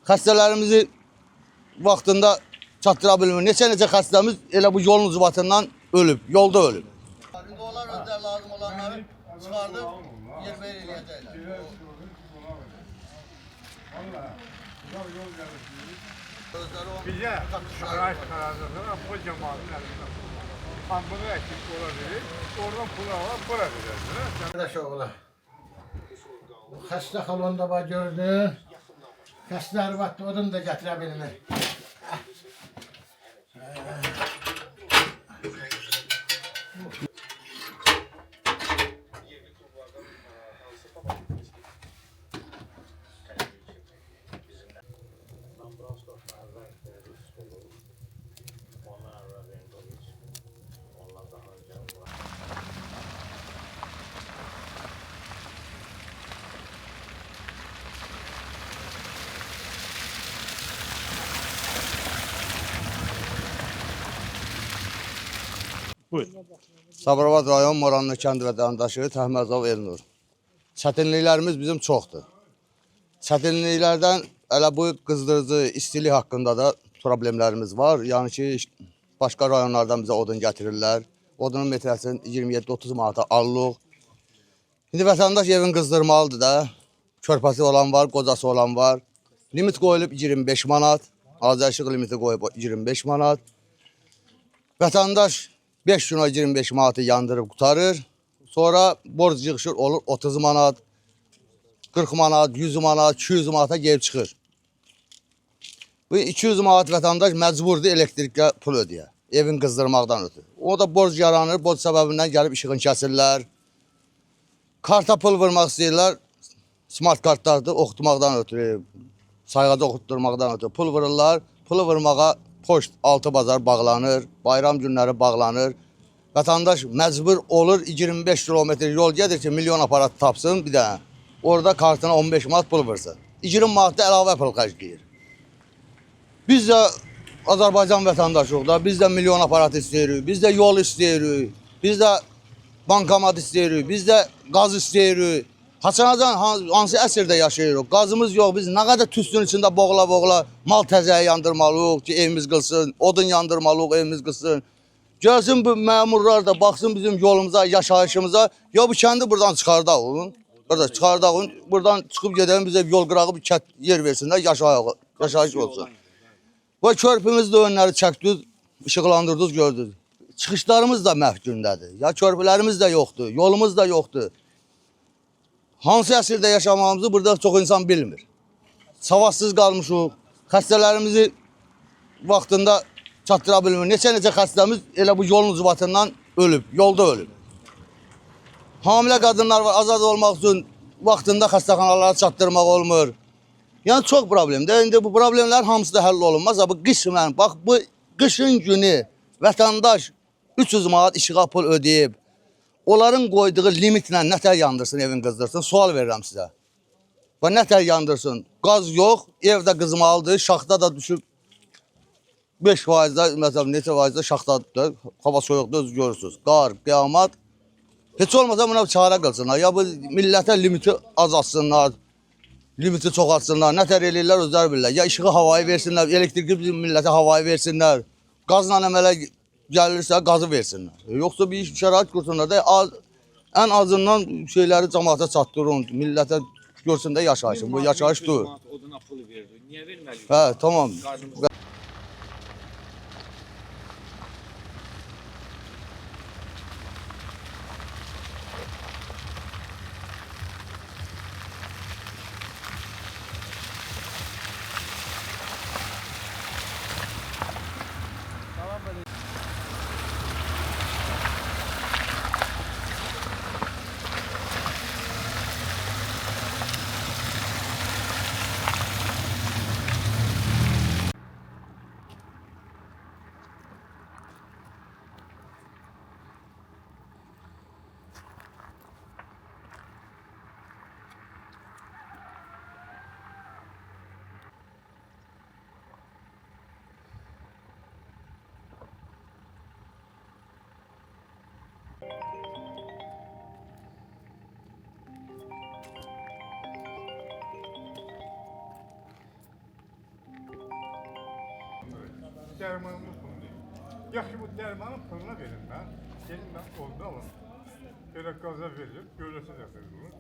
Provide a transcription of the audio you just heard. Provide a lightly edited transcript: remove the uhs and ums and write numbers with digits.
xəstələrimizi vaxtında çatdıra bilmir. Neçə xəstəmiz elə bu yolun ucbatından ölüb, yolda ölüb. İndi onlar özləri lazım olanları çıxardıb yer eləyəcəklər. Bizə şərait qarazlıqlar bu cəmaatın əlində. Pambığı əkib ola verir, oradan pul alıb bura verəcəklər. Arkadaş oğlu. Xəstə xalonda var gördün. Xəstə arvatda odun da gətirə bilmir. Buyur. Sabirabad rayon Moranlı kənd vətəndaşı Təhməzov Elnur. Çətinliklərimiz bizim çoxdur. Çətinliklərdən elə bu qızdırıcı istilik haqqında da problemlərimiz var. Yəni ki, başqa rayonlardan bizə odun gətirirlər. Odunun metrəsini 27-30 manata alırıq. İndi vətəndaş evin qızdırmalıdır da. Körpəsi olan var, qocası olan var. Limit qoyulub 25 manat. Azərişıq limiti qoyub 25 manat. Vətəndaş 5 gün o 25 manatı yandırıb qutarır. Sonra borc yığışır olur 30 manat, 40 manat, 100 manat, 200 manata gelib çıxır. Bu 200 manat vətəndaş məcburdur elektriklə pul ödəyə. Evin qızdırmaqdan ötürü. O da borc yaranır, borc səbəbindən gəlib işığını kəsirlər. Karta pul vurmaq istəyirlər. Smart kartlardır, oxutmaqdan ötürü, sayğacı oxutdurmaqdan ötürü pul vururlar. Pulu vurmağa poçt altı bazar bağlanır, bayram günləri bağlanır. Vətəndaş məcbur olur 25 kilometr yol gedir ki, milyon aparat tapsın bir dənə. Orada kartına 15 manat pul vursun. 20 manat da əlavə pul xərcləyir. Biz də Azərbaycan vətəndaşıyıq da, biz də milyon aparat istəyirik, biz də yol istəyirik, biz də bankomat istəyirik, biz də qaz istəyirik. Haçanacan hansı əsrdə yaşayırıq, qazımız yox, biz nə qədər tüstün içində boğula-boğula mal təzəyə yandırmalıyıq ki, evimiz qılsın, odun yandırmalıyıq, evimiz qılsın. Gəlsin bu məmurlar da baxsın bizim yolumuza, yaşayışımıza, ya bu kəndi buradan çıxardaq olun, buradan çıxıb gedəlim bizə yol qırağı bir yer versinlər, yaşayış olsun. Bu körpümüz də önləri çəkdiniz, işıqlandırdınız, gördünüz. Çıxışlarımız da məhv gündədir, ya körpülərimiz də yoxdur, yolumuz da yoxdur. Hansı əsrdə yaşamağımızı burada çox insan bilmir. Savadsız qalmışıq, xəstələrimizi vaxtında çatdıra bilmir. Neçə xəstəmiz elə bu yolun ucbatından ölüb, yolda ölüb. Hamilə qadınlar var, azad olmaq üçün vaxtında xəstəxanalara çatdırmaq olmur. Yəni çox problemdir. İndi bu problemlər hamısı da həll olunmaz. Bu qismən, bax bu qışın günü vətəndaş 300 manat işığa pul ödəyib, onların qoyduğu limitlə nətər yandırsın, evin qızdırsın, sual verirəm sizə. Və nətər yandırsın, qaz yox, evdə qızmalıdır, şaxta da düşüb 5%, məsələn, neçə faizdə şaxtadır, hava soyuqdur, özü görürsünüz. Qar, qiyamət, heç olmasa buna çarə qılsınlar, ya bu millətə limiti azaltsınlar, limiti çoxaltsınlar, nətər eləyirlər, özləri bilirlər. Ya işığı havayı versinlər, elektriki millətə havayı versinlər, qazla əmələ gəlirsə qazı versinlər. Yoxsa bir şərait qursunlar da ən azından şeyləri cəmaata çatdırın, millətə görsün də yaşayışın. Bu yaşayış deyil. Oduna pul verdi. Niyə verməli? Hə, tamam. dərmanımın pulunu deyil. Yaxşı bu dərmanın puluna verin mən. Gelin mən oldu alın. Belə qaza verir, görəsə də verir.